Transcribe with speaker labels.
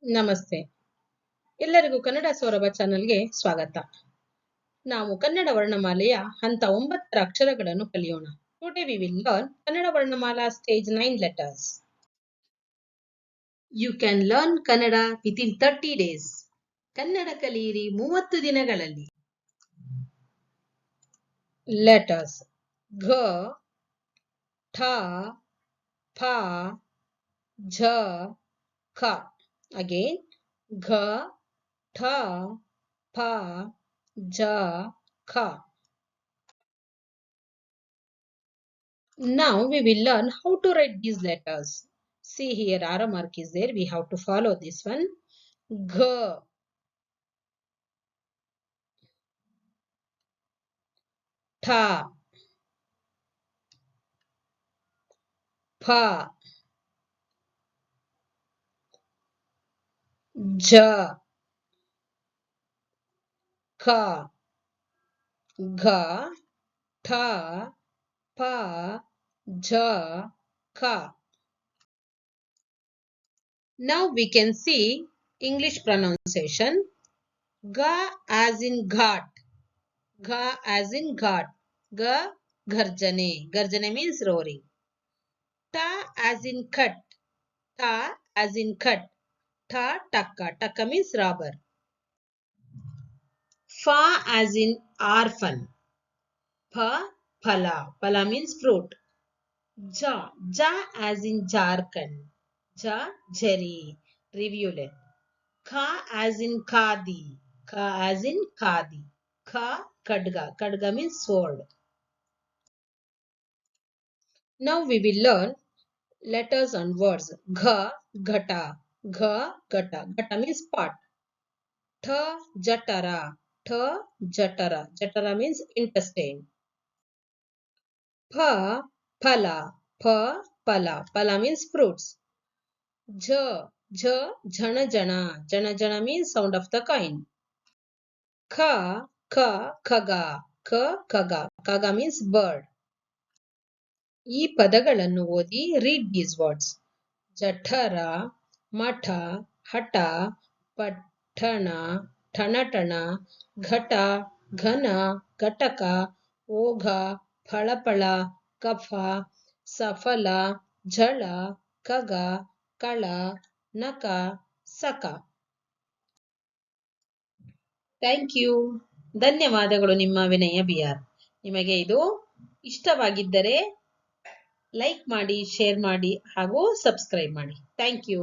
Speaker 1: ನಮಸ್ತೆ. ಎಲ್ಲರಿಗೂ ಕನ್ನಡ ಸೌರಭ ಚಾನೆಲ್ಗೆ ಸ್ವಾಗತ. ನಾವು ಕನ್ನಡ ವರ್ಣಮಾಲೆಯ ಹಂತ 9ರ ಅಕ್ಷರಗಳನ್ನು ಕಲಿಯೋಣ. Today we will learn Kannada ವರ್ಣಮಾಲಾ stage 9 letters. You can learn Kannada within 30 days. Kannada ಕಲಿಯಿರಿ 30 ದಿನಗಳಲ್ಲಿ. Letters G, Th, Ph, Jh, K. Again G, Th, Ph, Jh, K. Now we will learn how to write these letters. See here, arrow mark is there. We have to follow this one. G, Tha, Pha, Ja, Ka, Ga, Tha, Pa, Ja, Ka. Now we can see English pronunciation. Ga as in ghat. Ga as in ghat. Ga garjane. Garjane means roaring. Ta as in cut. Ta as in cut. Ta takka. Takka means robber. Fa as in orphan. Pa phala. Phala means fruit. Ja. Ja as in Jharkhand. Ja jari. Rivulet. Ka as in khadi. Ka as in khadi. Ka kadga. Kadga means sword. Now we will learn letters and words. Gha, ghata. Gha, ghata. Ghata means pot. Tha, jatara. Tha, jatara. Jatara means intestine. Pha, phala. Pha, phala. Phala means fruits. Jha, jha, jhana jana. Jana jana means sound of the coin. Kha, kha, khaga. Kha, khaga. Khaga means bird. ಈ ಪದಗಳನ್ನು ಓದಿ read these words. ಜಠರ, ಮಠ, ಹಠ, ಪಠಣ, ಠಣಠಣ, ಘಟ, ಘನ, ಘಟಕ, ಓಘ, ಫಳಫಳ, ಕಫ, ಸಫಲ, ಝಳ, ಖಗ, ಕಳ, ನಕ, ಸಕ. Thank you. ಧನ್ಯವಾದಗಳು. ನಿಮ್ಮ ವಿನಯ ಬಿಆರ್. ನಿಮಗೆ ಇದು ಇಷ್ಟವಾಗಿದ್ದರೆ ಲೈಕ್ ಮಾಡಿ, ಶೇರ್ ಮಾಡಿ ಹಾಗೂ ಸಬ್ಸ್ಕ್ರೈಬ್ ಮಾಡಿ. Thank you.